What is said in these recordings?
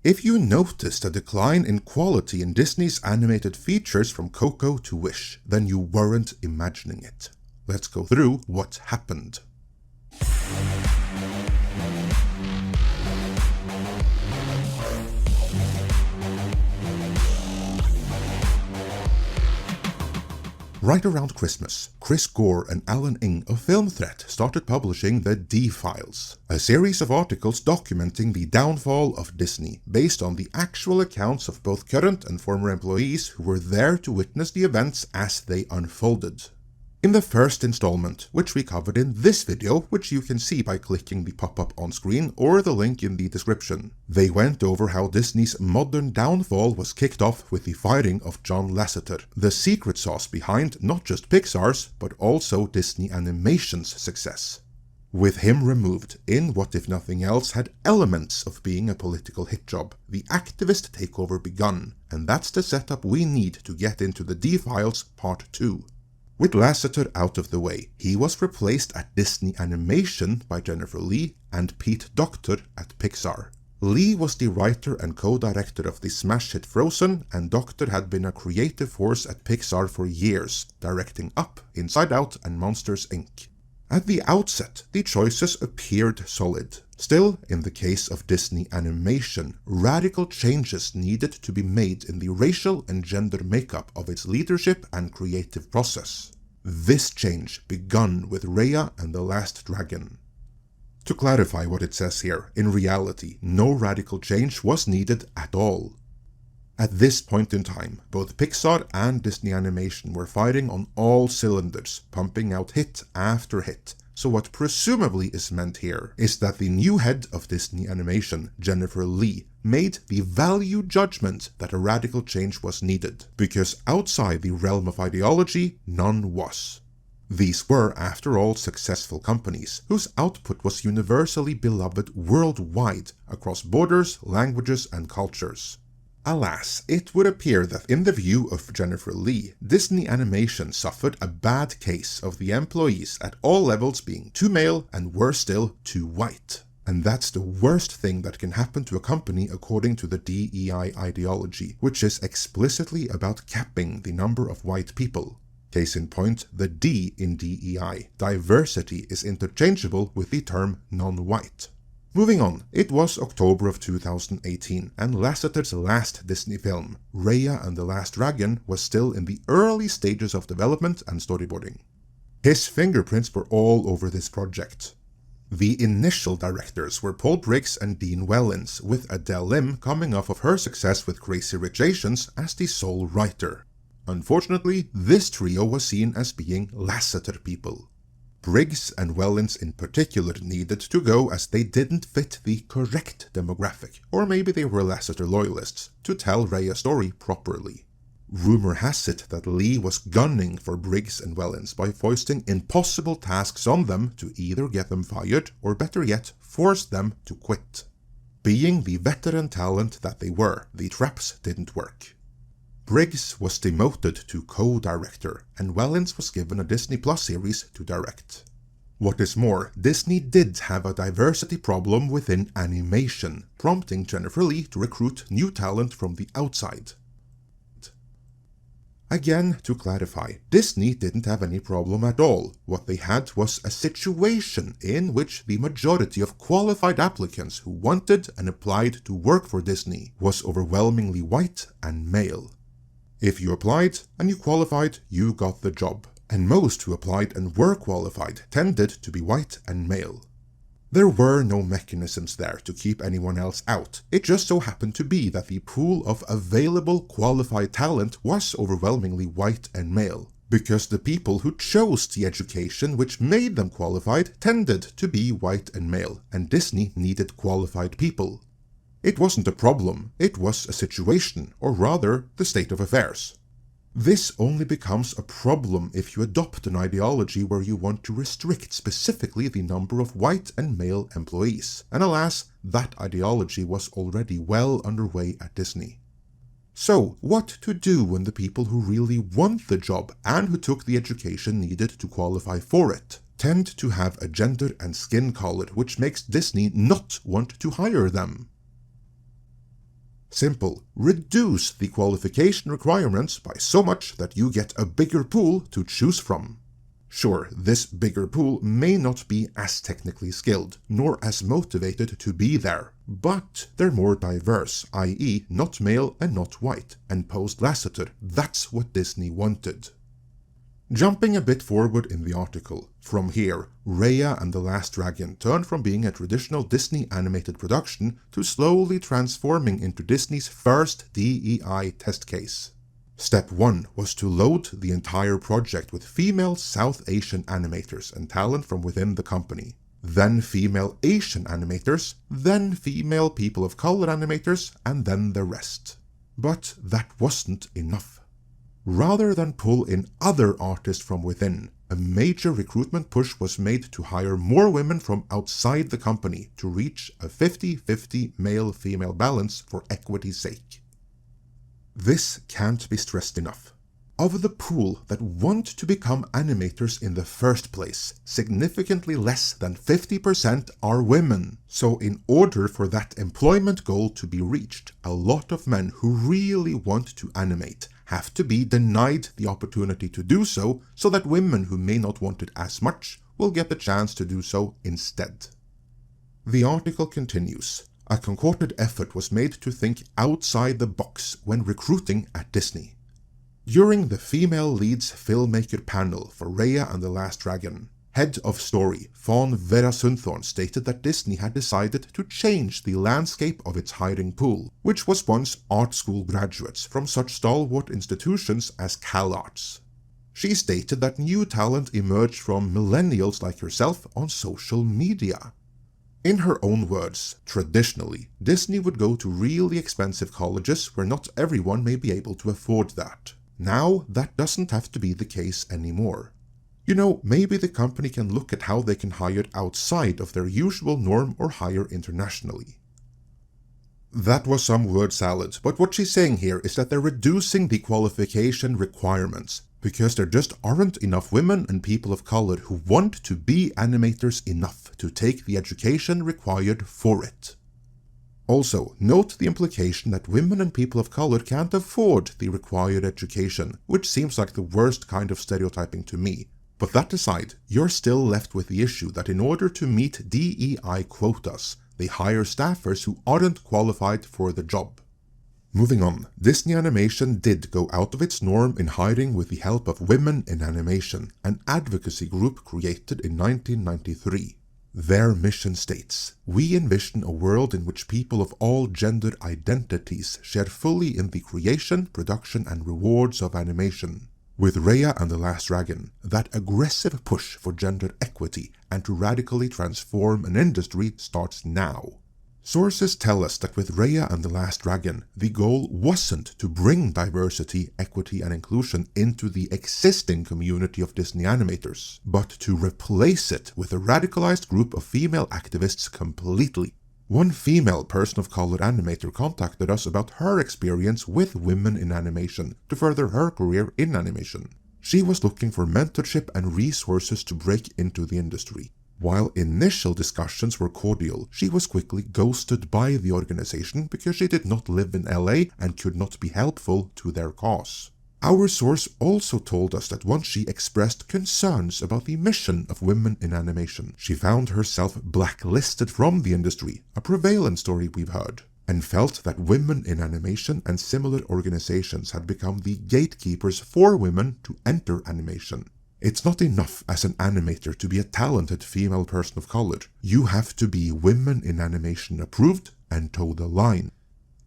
If you noticed a decline in quality in Disney's animated features from Coco to Wish, then you weren't imagining it. Let's go through what happened. Right around Christmas, Chris Gore and Alan Ng of Film Threat started publishing the D.E.I files, a series of articles documenting the downfall of Disney based on the actual accounts of both current and former employees who were there to witness the events as they unfolded. In the first installment, which we covered in this video, which you can see by clicking the pop-up on screen or the link in the description, they went over how Disney's modern downfall was kicked off with the firing of John Lasseter, the secret sauce behind not just Pixar's, but also Disney Animation's success. With him removed, in what if nothing else had elements of being a political hit job, the activist takeover begun, and that's the setup we need to get into the D.E.I files Part 2. With Lasseter out of the way, he was replaced at Disney Animation by Jennifer Lee and Pete Docter at Pixar. Lee was the writer and co-director of the smash hit Frozen, and Docter had been a creative force at Pixar for years, directing Up, Inside Out and Monsters, Inc. At the outset, the choices appeared solid. Still, in the case of Disney Animation, radical changes needed to be made in the racial and gender makeup of its leadership and creative process. This change begun with Raya and the Last Dragon. To clarify what it says here, in reality, no radical change was needed at all. At this point in time, both Pixar and Disney Animation were firing on all cylinders, pumping out hit after hit. So what presumably is meant here is that the new head of Disney Animation, Jennifer Lee, made the value judgment that a radical change was needed, because outside the realm of ideology, none was. These were, after all, successful companies, whose output was universally beloved worldwide, across borders, languages, and cultures. Alas, it would appear that in the view of Jennifer Lee, Disney Animation suffered a bad case of the employees at all levels being too male and worse still, too white. And that's the worst thing that can happen to a company according to the D.E.I ideology, which is explicitly about capping the number of white people. Case in point, the D in D.E.I, diversity, is interchangeable with the term non-white. Moving on, it was October of 2018, and Lasseter's last Disney film, Raya and the Last Dragon, was still in the early stages of development and storyboarding. His fingerprints were all over this project. The initial directors were Paul Briggs and Dean Wellins, with Adele Lim coming off of her success with Crazy Rich Asians as the sole writer. Unfortunately, this trio was seen as being Lasseter people. Briggs and Wellins in particular needed to go as they didn't fit the correct demographic, or maybe they were Lasseter loyalists, to tell Raya's story properly. Rumor has it that Lee was gunning for Briggs and Wellins by foisting impossible tasks on them to either get them fired or, better yet, force them to quit. Being the veteran talent that they were, the traps didn't work. Briggs was demoted to co-director, and Wellins was given a Disney Plus series to direct. What is more, Disney did have a diversity problem within animation, prompting Jennifer Lee to recruit new talent from the outside. Again, to clarify, Disney didn't have any problem at all. What they had was a situation in which the majority of qualified applicants who wanted and applied to work for Disney was overwhelmingly white and male. If you applied and you qualified, you got the job, and most who applied and were qualified tended to be white and male. There were no mechanisms there to keep anyone else out. It just so happened to be that the pool of available qualified talent was overwhelmingly white and male, because the people who chose the education which made them qualified tended to be white and male, and Disney needed qualified people. It wasn't a problem, it was a situation, or rather, the state of affairs. This only becomes a problem if you adopt an ideology where you want to restrict specifically the number of white and male employees, and alas, that ideology was already well underway at Disney. So, what to do when the people who really want the job and who took the education needed to qualify for it tend to have a gender and skin color which makes Disney not want to hire them? Simple. Reduce the qualification requirements by so much that you get a bigger pool to choose from. Sure, this bigger pool may not be as technically skilled, nor as motivated to be there, but they're more diverse, i.e. not male and not white, and post-laceted. That's what Disney wanted. Jumping a bit forward in the article, from here, Raya and the Last Dragon turned from being a traditional Disney animated production to slowly transforming into Disney's first D.E.I. test case. Step 1 was to load the entire project with female South Asian animators and talent from within the company, then female Asian animators, then female people of color animators, and then the rest. But that wasn't enough. Rather than pull in other artists from within, a major recruitment push was made to hire more women from outside the company to reach a 50-50 male-female balance for equity's sake. This can't be stressed enough. Of the pool that want to become animators in the first place, significantly less than 50% are women. So in order for that employment goal to be reached, a lot of men who really want to animate have to be denied the opportunity to do so that women who may not want it as much will get the chance to do so instead. The article continues. A concerted effort was made to think outside the box when recruiting at Disney. During the female leads filmmaker panel for Raya and the Last Dragon, head of story Fawn Vera Sundthorn stated that Disney had decided to change the landscape of its hiring pool, which was once art school graduates from such stalwart institutions as CalArts. She stated that new talent emerged from millennials like herself on social media. In her own words, traditionally, Disney would go to really expensive colleges where not everyone may be able to afford that. Now, that doesn't have to be the case anymore. You know, maybe the company can look at how they can hire outside of their usual norm or hire internationally. That was some word salad, but what she's saying here is that they're reducing the qualification requirements, because there just aren't enough women and people of color who want to be animators enough to take the education required for it. Also, note the implication that women and people of color can't afford the required education, which seems like the worst kind of stereotyping to me. But that aside, you're still left with the issue that in order to meet D.E.I. quotas, they hire staffers who aren't qualified for the job. Moving on, Disney Animation did go out of its norm in hiring with the help of Women in Animation, an advocacy group created in 1993. Their mission states, "We envision a world in which people of all gender identities share fully in the creation, production, and rewards of animation." With Raya and the Last Dragon, that aggressive push for gender equity and to radically transform an industry starts now. Sources tell us that with Raya and the Last Dragon, the goal wasn't to bring diversity, equity, and inclusion into the existing community of Disney animators, but to replace it with a radicalized group of female activists completely. One female person of color animator contacted us about her experience with women in animation to further her career in animation. She was looking for mentorship and resources to break into the industry. While initial discussions were cordial, she was quickly ghosted by the organization because she did not live in LA and could not be helpful to their cause. Our source also told us that once she expressed concerns about the mission of women in animation, she found herself blacklisted from the industry, a prevalent story we've heard, and felt that women in animation and similar organizations had become the gatekeepers for women to enter animation. It's not enough as an animator to be a talented female person of color. You have to be Women in Animation approved and toe the line.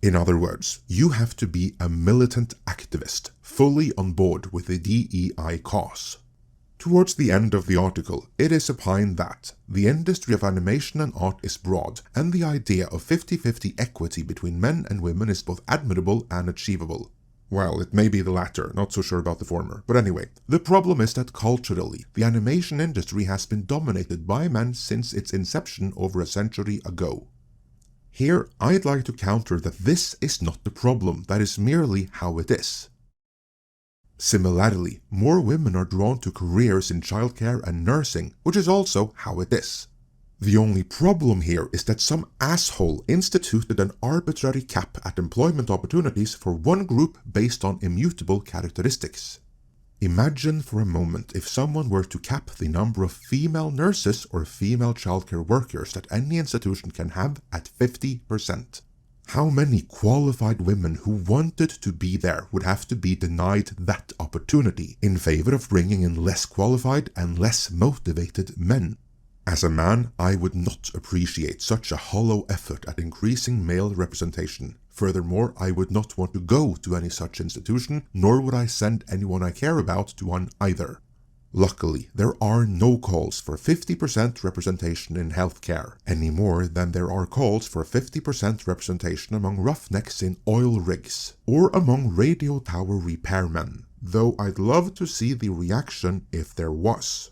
In other words, you have to be a militant activist, fully on board with the D.E.I. cause. Towards the end of the article, it is opined that the industry of animation and art is broad, and the idea of 50-50 equity between men and women is both admirable and achievable. Well, it may be the latter, not so sure about the former. But anyway, the problem is that culturally, the animation industry has been dominated by men since its inception over a century ago. Here, I'd like to counter that this is not the problem, that is merely how it is. Similarly, more women are drawn to careers in childcare and nursing, which is also how it is. The only problem here is that some asshole instituted an arbitrary cap at employment opportunities for one group based on immutable characteristics. Imagine for a moment if someone were to cap the number of female nurses or female childcare workers that any institution can have at 50%. How many qualified women who wanted to be there would have to be denied that opportunity in favor of bringing in less qualified and less motivated men? As a man, I would not appreciate such a hollow effort at increasing male representation. Furthermore, I would not want to go to any such institution, nor would I send anyone I care about to one either. Luckily, there are no calls for 50% representation in healthcare, any more than there are calls for 50% representation among roughnecks in oil rigs, or among radio tower repairmen, though I'd love to see the reaction if there was.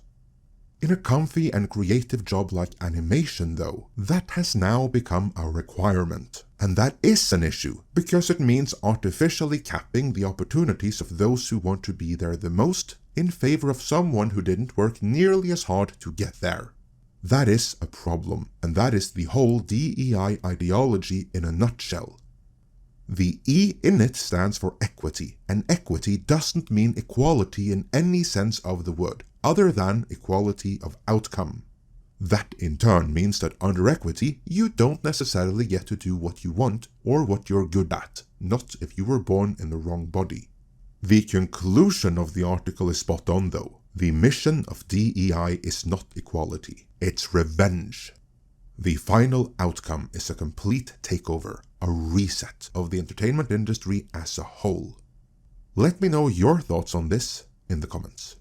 In a comfy and creative job like animation, though, that has now become a requirement. And that is an issue, because it means artificially capping the opportunities of those who want to be there the most in favor of someone who didn't work nearly as hard to get there. That is a problem, and that is the whole D.E.I. ideology in a nutshell. The E in it stands for equity, and equity doesn't mean equality in any sense of the word, other than equality of outcome. That in turn means that under equity, you don't necessarily get to do what you want or what you're good at, not if you were born in the wrong body. The conclusion of the article is spot on though. The mission of D.E.I. is not equality, it's revenge. The final outcome is a complete takeover, a reset of the entertainment industry as a whole. Let me know your thoughts on this in the comments.